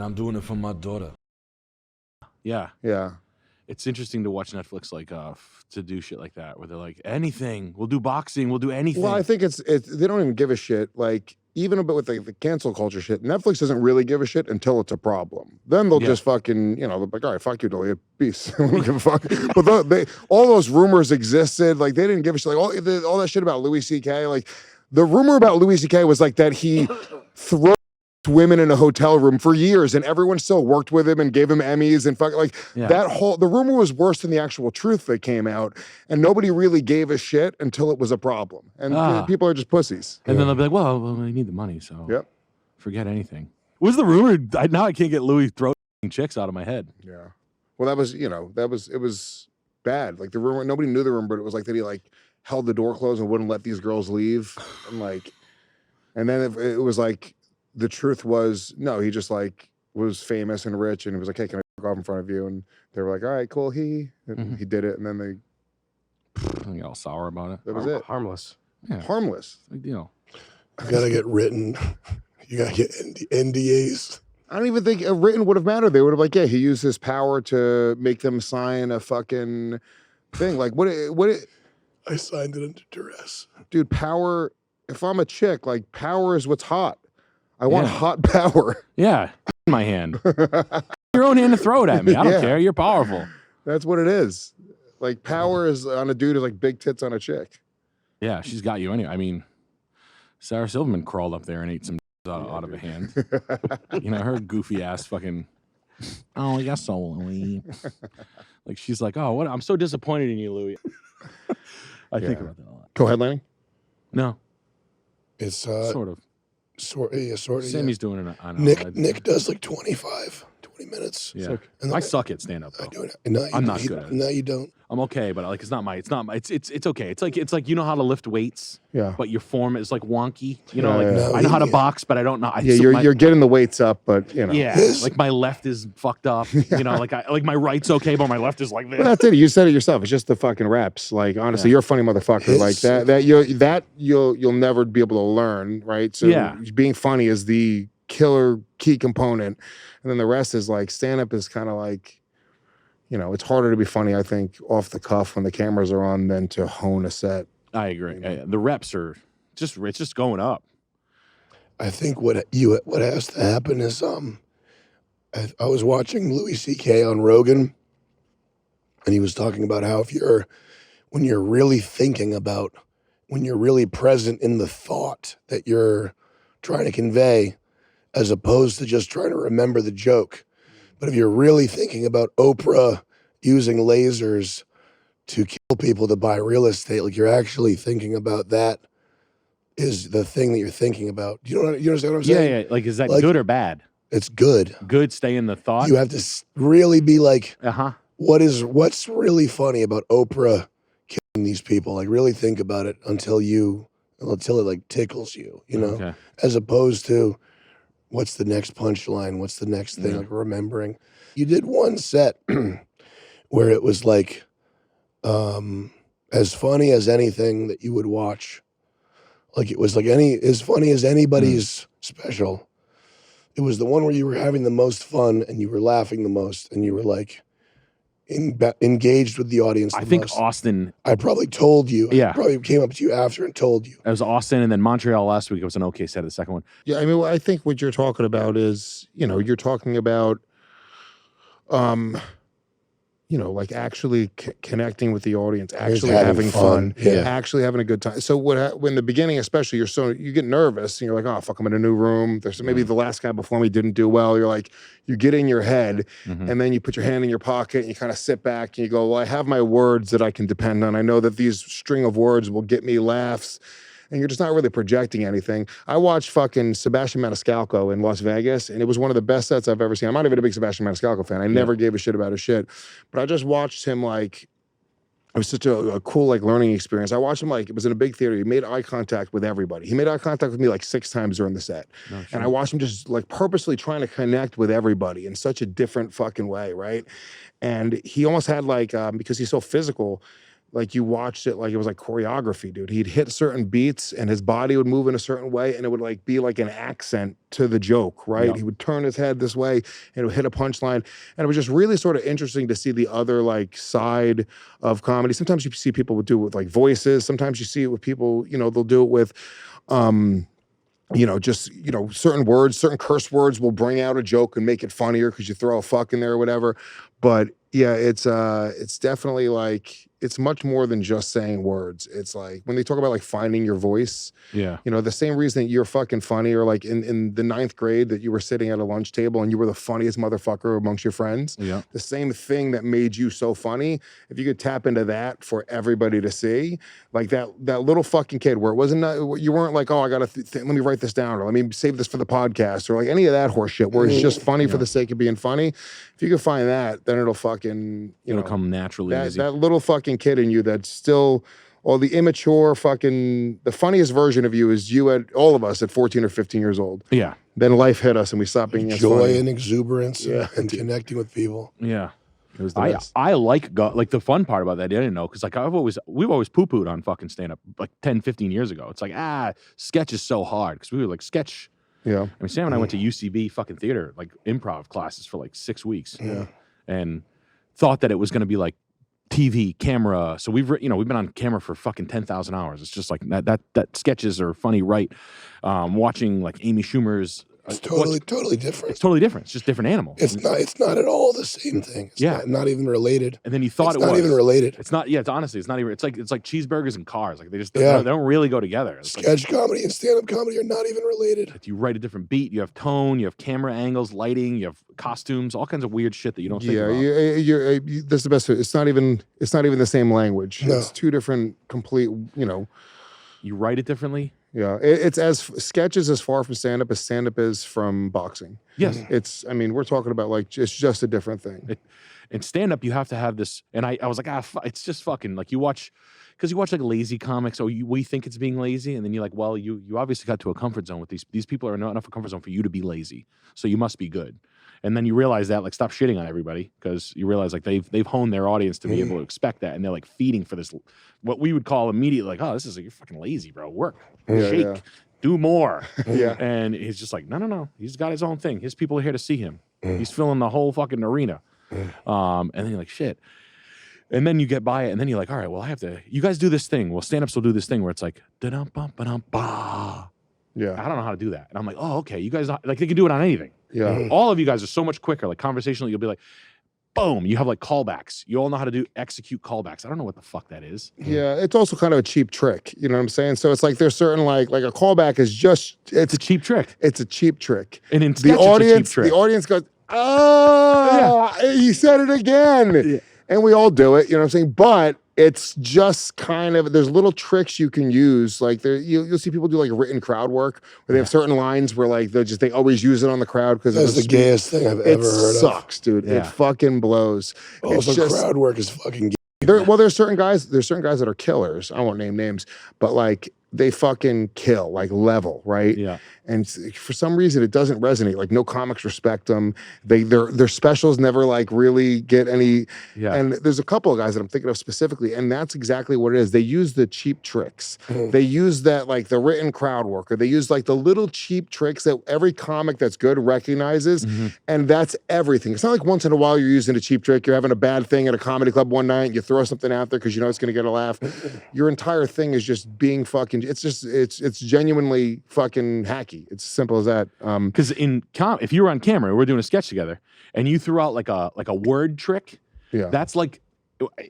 I'm doing it for my daughter. Yeah. Yeah. It's interesting to watch Netflix like to do shit like that, where they're like, anything, we'll do boxing, we'll do anything. Well, I think it's they don't even give a shit. Like, even a bit with the cancel culture shit, Netflix doesn't really give a shit until it's a problem. Then they'll just fucking, you know, they'll be like, all right, fuck you, delete it, peace. I don't give a fuck. But all those rumors existed. Like, they didn't give a shit. Like, all that shit about Louis C.K. Like, the rumor about Louis C.K. was like that he threw women in a hotel room for years, and everyone still worked with him and gave him Emmys and fuck like the rumor was worse than the actual truth that came out, and nobody really gave a shit until it was a problem. And people are just pussies. And then they'll be like, well, we need the money, so forget anything. What was the rumor? Now I can't get Louis throwing chicks out of my head. Yeah. Well, that was, you know, it was bad. Like, the rumor, nobody knew the rumor, but it was like that he like held the door closed and wouldn't let these girls leave, and then it was like, the truth was, no, he just like was famous and rich, and he was like, hey, can I fuck off in front of you? And they were like, all right, cool, he did it, and then they got all sour about it. That was it. Harmless. Yeah. Harmless. Big deal. You gotta get written. You gotta get NDAs. I don't even think a written would have mattered. They would have like, yeah, he used his power to make them sign a fucking thing. Like, what? I signed it under duress. Dude, power. If I'm a chick, like, power is what's hot. I want hot power. Yeah, in my hand. Your own hand to throw it at me. I don't care. You're powerful. That's what it is. Like, power is on a dude is like big tits on a chick. Yeah, she's got you anyway. I mean, Sarah Silverman crawled up there and ate some out of a hand. You know, her goofy ass fucking. Oh, yes, so Louis. Like, she's like, oh, what? I'm so disappointed in you, Louis. I think about that a lot. Co-headlining? No. It's sort of. Sort of. Sammy's doing it. I know. Nick does like 20 minutes. Yeah. I suck at stand up. I do it. No, I'm not good at it. No, you don't. I'm okay, but like it's not my it's okay. It's like you know how to lift weights, but your form is like wonky. You know, I know how to box, but I don't know. You're getting the weights up, but you know. Yeah, like my left is fucked up. You know, like my right's okay, but my left is like this. Well, that's it. You said it yourself. It's just the fucking reps. Like, honestly, you're a funny motherfucker. Like you'll never be able to learn, right? So being funny is the killer key component, and then the rest is like stand-up is kind of like, you know, it's harder to be funny, I think, off the cuff when the cameras are on than to hone a set. I agree. You know? The reps are it's just going up. I think what has to happen is I was watching Louis C.K. on Rogan, and he was talking about how when you're really present in the thought that you're trying to convey, as opposed to just trying to remember the joke. But if you're really thinking about Oprah using lasers to kill people to buy real estate, like you're actually thinking about that is the thing that you're thinking about. You understand what I'm saying? Yeah. Like, is that good or bad? It's good. Good, stay in the thought? You have to really be like, what's really funny about Oprah killing these people? Like, really think about it until it like tickles you, you know? Okay. As opposed to, what's the next punchline? What's the next thing? Like remembering. You did one set where it was like as funny as anything that you would watch. Like it was like as funny as anybody's special. It was the one where you were having the most fun and you were laughing the most and you were like engaged with the audience. I think Austin. I probably told you. Yeah. I probably came up to you after and told you. It was Austin, and then Montreal last week. It was an okay set of the second one. Yeah, I mean, I think what you're talking about is, you know, you're talking about, you know, like actually connecting with the audience, actually having fun, actually having a good time. So when the beginning, especially, you get nervous and you're like, oh fuck, I'm in a new room. There's maybe the last guy before me didn't do well. You're like, you get in your head, and then you put your hand in your pocket and you kind of sit back and you go, well, I have my words that I can depend on. I know that these string of words will get me laughs. And you're just not really projecting anything. I watched fucking Sebastian Maniscalco in Las Vegas, and it was one of the best sets I've ever seen. I'm not even a big Sebastian Maniscalco fan. I never gave a shit about his shit. But I just watched him, like, it was such a cool, like, learning experience. I watched him, like, it was in a big theater. He made eye contact with everybody. He made eye contact with me, like, 6 times during the set. No, sure. And I watched him just, like, purposely trying to connect with everybody in such a different fucking way, right? And he almost had, like, because he's so physical, like you watched it like it was like choreography, dude. He'd hit certain beats and his body would move in a certain way and it would like be like an accent to the joke, right? Yep. He would turn his head this way and it would hit a punchline. And it was just really sort of interesting to see the other like side of comedy. Sometimes you see people would do it with like voices. Sometimes you see it with people, you know, they'll do it with you know, just, you know, certain words, certain curse words will bring out a joke and make it funnier because you throw a fuck in there or whatever. But yeah, it's definitely like, it's much more than just saying words. It's like when they talk about like finding your voice, Yeah. you know, the same reason that you're fucking funny, or like in the 9th grade that you were sitting at a lunch table and you were the funniest motherfucker amongst your friends. Yeah. The same thing that made you so funny, if you could tap into that for everybody to see, like that little fucking kid where it wasn't, you weren't like, oh, I gotta let me write this down, or let me save this for the podcast, or like any of that horse shit where it's just funny for the sake of being funny. If you can find that, then it'll fucking, It'll come naturally. that little fucking kid in you that's still, all the immature fucking, the funniest version of you is you at all of us at 14 or 15 years old. Yeah. Then life hit us and we stopped being as Joy funny. and exuberance and connecting with people. Yeah. It was the best. I like the fun part about that, I didn't know, because like we've always poo-pooed on fucking stand-up like 10, 15 years ago. It's like, sketch is so hard, because we were like, sketch. Yeah. I mean, Sam and I went to UCB fucking theater, like improv classes for like 6 weeks. Yeah. And thought that it was going to be like TV, camera. So we've been on camera for fucking 10,000 hours. It's just like that sketches are funny, right? Watching like Amy Schumer's. It's totally different. It's totally different. It's just different animal. It's not at all the same thing. It's not even related. And then you thought it's not even related. It's not. Yeah. It's honestly, it's not even. It's like cheeseburgers and cars. Like they don't really go together. It's Sketch comedy and stand-up comedy are not even related. Like you write a different beat. You have tone. You have camera angles, lighting. You have costumes. All kinds of weird shit that you don't think about. That's the best. It's not even the same language. No. It's two different complete. You know. You write it differently. Yeah, it's as sketch is as far from stand-up as stand-up is from boxing. Yes. It's, I mean, we're talking about like, it's just a different thing. In stand-up, you have to have this, and I was like, it's just fucking, like you watch like lazy comics, or we think it's being lazy, and then you're like, well, you obviously got to a comfort zone with these people are not enough of a comfort zone for you to be lazy, so you must be good. And then you realize that, like, stop shitting on everybody, because you realize like they've honed their audience to be able to expect that, and they're like feeding for this, what we would call immediately like, oh, this is like, you're fucking lazy, bro. Work, shake, do more. Yeah. And he's just like, no. He's got his own thing. His people are here to see him. He's filling the whole fucking arena. And then you're like, shit. And then you get by it, and then you're like, all right, well, I have to. You guys do this thing. Well, stand-ups will do this thing where it's like, da-dum-bum-ba-dum-ba. Yeah. I don't know how to do that. And I'm like, oh, okay. You guys, like, they can do it on anything. Yeah. All of you guys are so much quicker. Like, conversationally, you'll be like, boom. You have like callbacks. You all know how to execute callbacks. I don't know what the fuck that is. Yeah. It's also kind of a cheap trick. You know what I'm saying? So it's like there's certain like a callback is just It's a cheap trick. It's a cheap trick. And in The sketch, audience, it's a cheap trick. the audience goes, oh, he said it again. Yeah. And we all do it, you know what I'm saying? But it's just kind of, there's little tricks you can use. Like you'll see people do like written crowd work where they have certain lines where like they always use it on the crowd because That's the gayest thing I've ever heard of. It sucks, dude. Yeah. It fucking blows. Also, It's just, crowd work is fucking gay. there's certain guys that are killers. I won't name names, but like they fucking kill, like level, right? Yeah. And for some reason, it doesn't resonate. Like no comics respect them. Their specials never like really get any. Yeah. And there's a couple of guys that I'm thinking of specifically, and that's exactly what it is. They use the cheap tricks. They use that like the written crowd work, or they use like the little cheap tricks that every comic that's good recognizes, and that's everything. It's not like once in a while you're using a cheap trick. You're having a bad thing at a comedy club one night, and you throw something out there because you know it's going to get a laugh. Your entire thing is just being fucking. It's genuinely fucking hacky. It's as simple as that. Because if you were on camera, we're doing a sketch together, and you threw out like a word trick, Yeah. that's like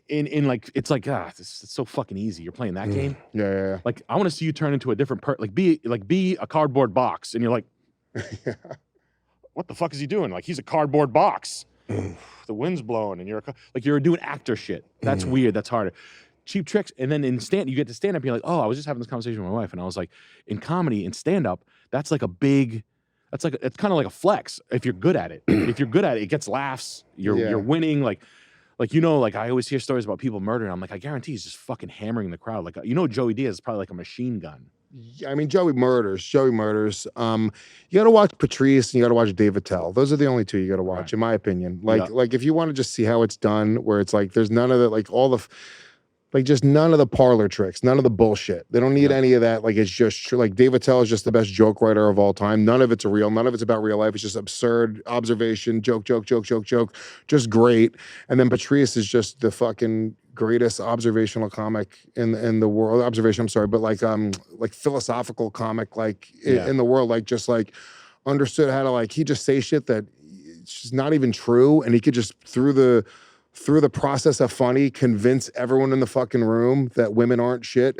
in like it's like it's so fucking easy. You're playing that game. Yeah. Like I want to see you turn into a different be a cardboard box, and you're like, what the fuck is he doing? Like he's a cardboard box. The wind's blowing, and you're doing actor shit. That's weird. That's harder. Cheap tricks, and then you get to stand up. You're like, oh, I was just having this conversation with my wife, and I was like, in comedy, in stand up, it's kind of like a flex if you're good at it. If you're good at it, it gets laughs. You're winning. Like I always hear stories about people murdering. I'm like, I guarantee he's just fucking hammering the crowd. Like Joey Diaz is probably like a machine gun. I mean, Joey murders. You got to watch Patrice and you got to watch Dave Attell. Those are the only two you got to watch, in my opinion. Like if you want to just see how it's done, where it's like there's none of the like all the. Like just none of the parlor tricks, none of the bullshit. They don't need any of that. Like it's just like Dave Attell is just the best joke writer of all time. None of it's real. None of it's about real life. It's just absurd observation, joke, just great. And then Patrice is just the fucking greatest observational comic in the world. Observation, I'm sorry, but like philosophical comic, like in the world, like just like understood how to like he just say shit that it's just not even true, and he could just through the process of funny, convince everyone in the fucking room that women aren't shit.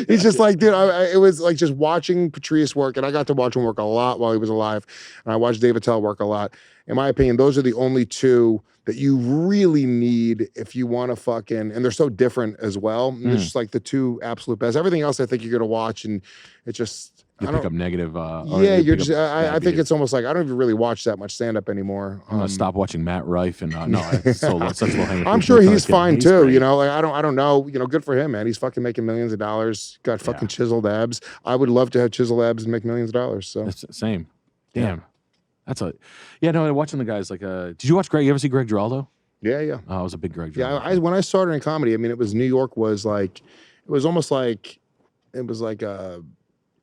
He's just like, dude, it was like just watching Patrice work, and I got to watch him work a lot while he was alive, and I watched Dave Attell work a lot. In my opinion, those are the only two that you really need if you want to fucking, and they're so different as well. It's just like the two absolute best. Everything else I think you're going to watch, and it just, you pick up negative. You're just. I think it's almost like I don't even really watch that much stand up anymore. I'm gonna stop watching Matt Rife and I'm sure he's fine too. Great. You know, like I don't know. You know, good for him, man. He's fucking making millions of dollars. Got fucking chiseled abs. I would love to have chiseled abs and make millions of dollars. So that's the same. Damn, that's no. Watching the guys like. Did you watch Greg? You ever see Greg Giraldo? Yeah. Oh, I was a big Greg Giraldo. Yeah, when I started in comedy, I mean, it was New York was like, it was almost like, it was like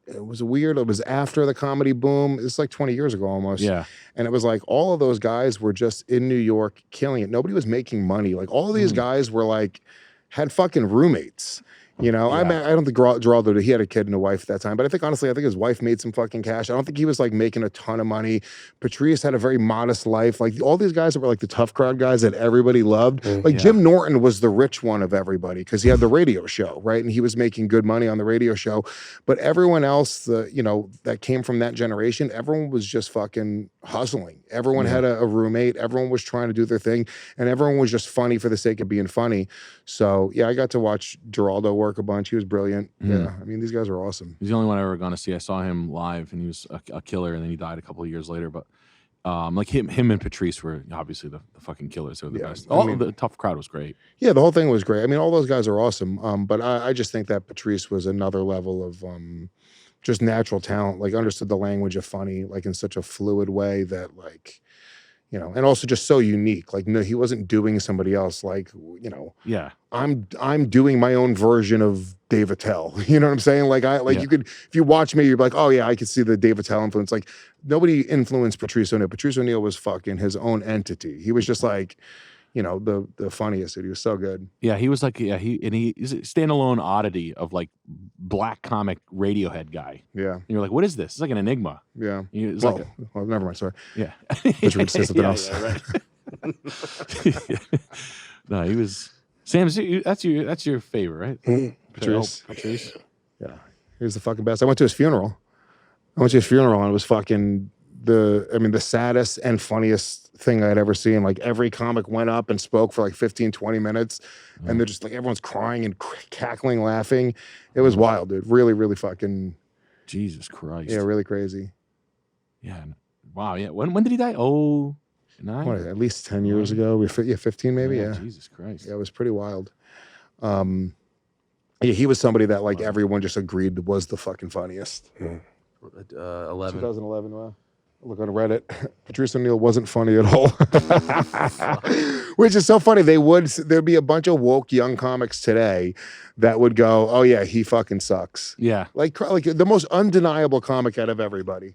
it was weird. It was after the comedy boom. It's like 20 years ago almost. Yeah. And it was like all of those guys were just in New York killing it. Nobody was making money. Like all of these guys were like, had fucking roommates. You know, I don't think Giraldo, he had a kid and a wife at that time, but I think his wife made some fucking cash. I don't think he was like making a ton of money. Patrice had a very modest life. Like all these guys that were like the tough crowd guys that everybody loved. Like Jim Norton was the rich one of everybody because he had the radio show, right? And he was making good money on the radio show. But everyone else, that came from that generation, everyone was just fucking hustling. Everyone had a roommate. Everyone was trying to do their thing. And everyone was just funny for the sake of being funny. So yeah, I got to watch Giraldo work a bunch. He was brilliant. Yeah, I mean, these guys are awesome. He's the only one I ever gone to see. I saw him live, and he was a killer. And then he died a couple of years later. But like him and Patrice were obviously the fucking killers. They were the best. The tough crowd was great. Yeah, the whole thing was great. I mean, all those guys are awesome. But I just think that Patrice was another level of just natural talent. Like understood the language of funny, like in such a fluid way that like. And also just so unique. Like, no, he wasn't doing somebody else. Like, I'm doing my own version of Dave Attell. You know what I'm saying? Like, you could, if you watch me, you're like, oh yeah, I could see the Dave Attell influence. Like, nobody influenced Patrice O'Neal. Patrice O'Neal was fucking his own entity. He was just like, the funniest dude. He was so good. Yeah, he was like, he's a standalone oddity of like black comic Radiohead guy. Yeah. And you're like, what is this? It's like an enigma. Yeah. Well, never mind. Sorry. Yeah. But you would say something else. Right. No, he was. Sam, that's your favorite, right? Patrice. Patrice. Yeah. He was the fucking best. I went to his funeral. And it was fucking the saddest and funniest thing I'd ever seen. Like every comic went up and spoke for like 15, 20 minutes. And they're just like, everyone's crying and cackling, laughing. It was wild, dude. Really, really fucking. Jesus Christ. Yeah, really crazy. Yeah. Wow. Yeah. When did he die? Oh, 9? What, at least 10 years ago. 15 maybe. Yeah. Jesus Christ. Yeah, it was pretty wild. He was somebody that like everyone just agreed was the fucking funniest. 2011. Wow. Look on Reddit. Patrice O'Neal wasn't funny at all, which is so funny. There'd be a bunch of woke young comics today that would go, "Oh yeah, he fucking sucks." Yeah, like the most undeniable comic out of everybody.